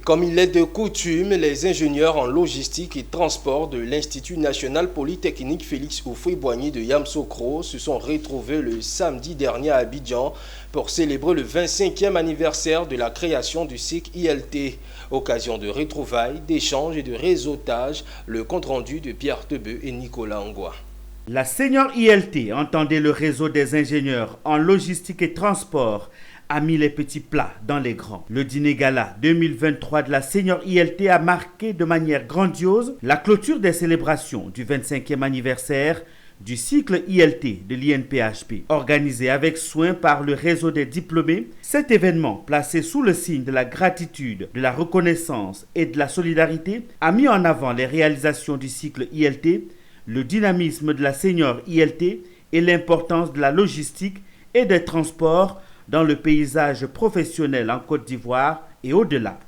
comme il est de coutume, les ingénieurs en logistique et transport de l'Institut national polytechnique Félix Houphouët-Boigny de Yamoussoukro se sont retrouvés le samedi dernier à Abidjan pour célébrer le 25e anniversaire de la création du cycle ILT. Occasion de retrouvailles, d'échanges et de réseautage, le compte-rendu de Pierre Tebeu et Nicolas Angwa. La Senior ILT, entendez le réseau des ingénieurs en logistique et transport, a mis les petits plats dans les grands. Le dîner gala 2023 de la Senior ILT a marqué de manière grandiose la clôture des célébrations du 25e anniversaire du cycle ILT de l'INPHP. Organisé avec soin par le réseau des diplômés, cet événement, placé sous le signe de la gratitude, de la reconnaissance et de la solidarité, a mis en avant les réalisations du cycle ILT, le dynamisme de la Senior ILT et l'importance de la logistique et des transports dans le paysage professionnel en Côte d'Ivoire et au-delà.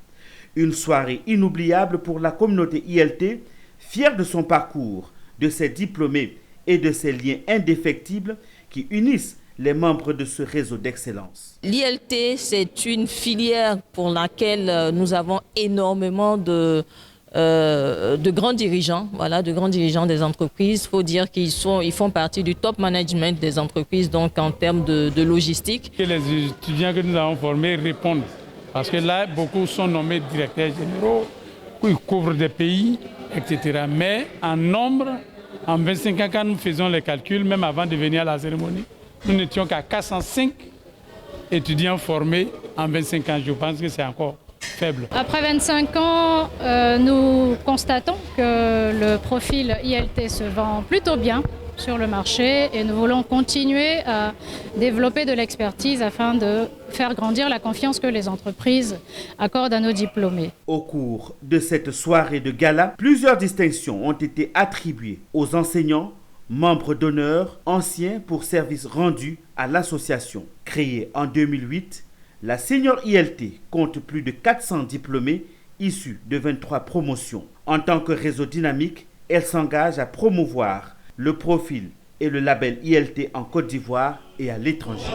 Une soirée inoubliable pour la communauté ILT, fière de son parcours, de ses diplômés et de ses liens indéfectibles qui unissent les membres de ce réseau d'excellence. L'ILT, c'est une filière pour laquelle nous avons énormément de grands dirigeants, de grands dirigeants des entreprises. Il faut dire qu'ils font partie du top management des entreprises, donc en termes de logistique. Que les étudiants que nous avons formés répondent, parce que là, beaucoup sont nommés directeurs généraux, ils couvrent des pays, etc. Mais en nombre, en 25 ans, quand nous faisons les calculs, même avant de venir à la cérémonie, nous n'étions qu'à 405 étudiants formés en 25 ans. Je pense que c'est encore faible. Après 25 ans, nous constatons que le profil ILT se vend plutôt bien sur le marché et nous voulons continuer à développer de l'expertise afin de faire grandir la confiance que les entreprises accordent à nos diplômés. Au cours de cette soirée de gala, plusieurs distinctions ont été attribuées aux enseignants, membres d'honneur, anciens pour services rendus à l'association. Créée en 2008, la Senior ILT compte plus de 400 diplômés issus de 23 promotions. En tant que réseau dynamique, elle s'engage à promouvoir le profil et le label ILT en Côte d'Ivoire et à l'étranger.